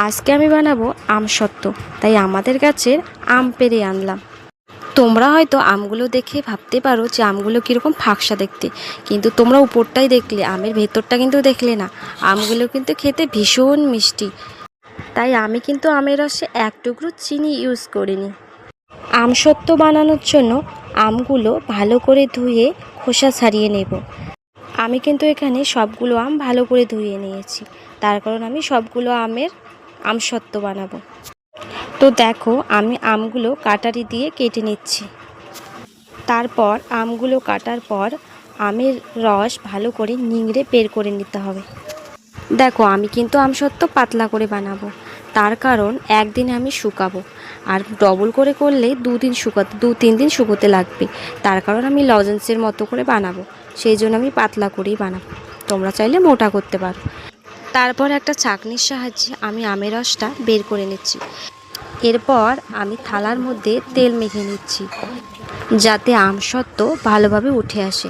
আজকে আমি বানাবো আমসত্ত্ব, তাই আমাদের গাছের আম পেড়ে আনলাম। তোমরা হয়তো আমগুলো দেখে ভাবতে পারো যে আমগুলো কীরকম ফাকসা দেখতে, কিন্তু তোমরা উপরটাই দেখলে, আমের ভেতরটা কিন্তু দেখলে না। আমগুলো কিন্তু খেতে ভীষণ মিষ্টি, তাই আমি কিন্তু আমের রসে এক টুকরো চিনি ইউজ করিনি। আমসত্ত্ব বানানোর জন্য আমগুলো ভালো করে ধুয়ে খোসা ছাড়িয়ে নেব। আমি কিন্তু এখানে সবগুলো আম ভালো করে ধুয়ে নিয়েছি, তার কারণ আমি সবগুলো আমের আমসত্ত্ব বানাবো। তো দেখো, আমি আমগুলো কাটারি দিয়ে কেটে নিচ্ছি। তারপর আমগুলো কাটার পর আমের রস ভালো করে নিংড়ে বের করে নিতে হবে। দেখো, আমি কিন্তু আমসত্ত্ব পাতলা করে বানাবো, তার কারণ একদিন আমি শুকাবো, আর ডবল করে করলে 2-3 দিন শুকোতে লাগবে। তার কারণ আমি লজেন্সের মতো করে বানাবো, সেই জন্য আমি পাতলা করেই বানাবো। তোমরা চাইলে মোটা করতে পারো। তারপর একটা ছাঁকনির সাহায্যে আমি আমের রসটা বের করে নিচ্ছি। এরপর আমি থালার মধ্যে তেল মেখে নিচ্ছি, যাতে আমসত্ত্ব ভালোভাবে উঠে আসে।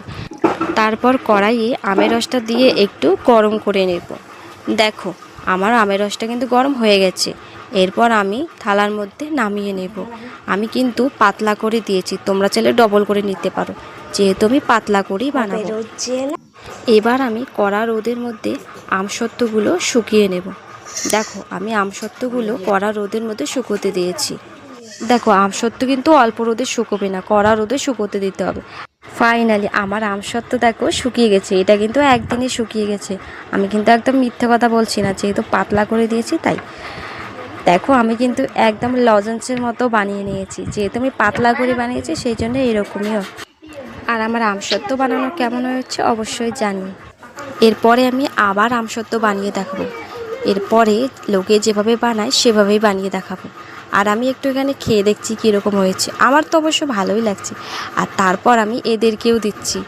তারপর কড়াইয়ে আমের রসটা দিয়ে একটু গরম করে নেব। দেখো, আমার আমের রসটা কিন্তু গরম হয়ে গেছে। এরপর আমি থালার মধ্যে নামিয়ে নেব। আমি কিন্তু পাতলা করে দিয়েছি, তোমরা চাইলে ডবল করে নিতে পারো, যেহেতু আমি পাতলা করেই বানাবো। এবার আমি কড়া রোদের মধ্যে আমসত্ত্বগুলো শুকিয়ে নেব। দেখো, আমি আমসত্ত্বগুলো কড়া রোদের মধ্যে শুকোতে দিয়েছি। দেখো, আমসত্ত্ব কিন্তু অল্প রোদে শুকোবে না, কড়া রোদে শুকোতে দিতে হবে। ফাইনালি আমার আমসত্ত্ব দেখো শুকিয়ে গেছে। এটা কিন্তু একদিনে শুকিয়ে গেছে। আমি কিন্তু একদম মিথ্যে কথা বলছি না, যেহেতু পাতলা করে দিয়েছি তাই। দেখো, আমি কিন্তু একদম লজেন্সের মতো বানিয়ে নিয়েছি, যেহেতু আমি পাতলা করে বানিয়েছি সেই জন্য এরকমই। আর আমার আমসত্ত্ব বানানো কেমন হয়েছে অবশ্যই জানি। এরপরে আমি আবার আমসত্ত্ব বানিয়ে দেখাবো। এরপরে লোকে যেভাবে বানায় সেভাবেই বানিয়ে দেখাবো। আর আমি একটু এখানে খেয়ে দেখছি কীরকম হয়েছে। আমার তো অবশ্য ভালোই লাগছে, আর তারপর আমি এদেরকেও দিচ্ছি।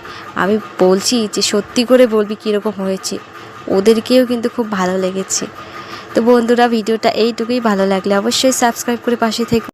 আমি বলছি যে সত্যি করে বলবি কীরকম হয়েছে, ওদেরকেও কিন্তু খুব ভালো লেগেছে। তো বন্ধুরা, ভিডিওটা এইটুকুই। ভালো লাগলে অবশ্যই সাবস্ক্রাইব করে পাশে থেকো।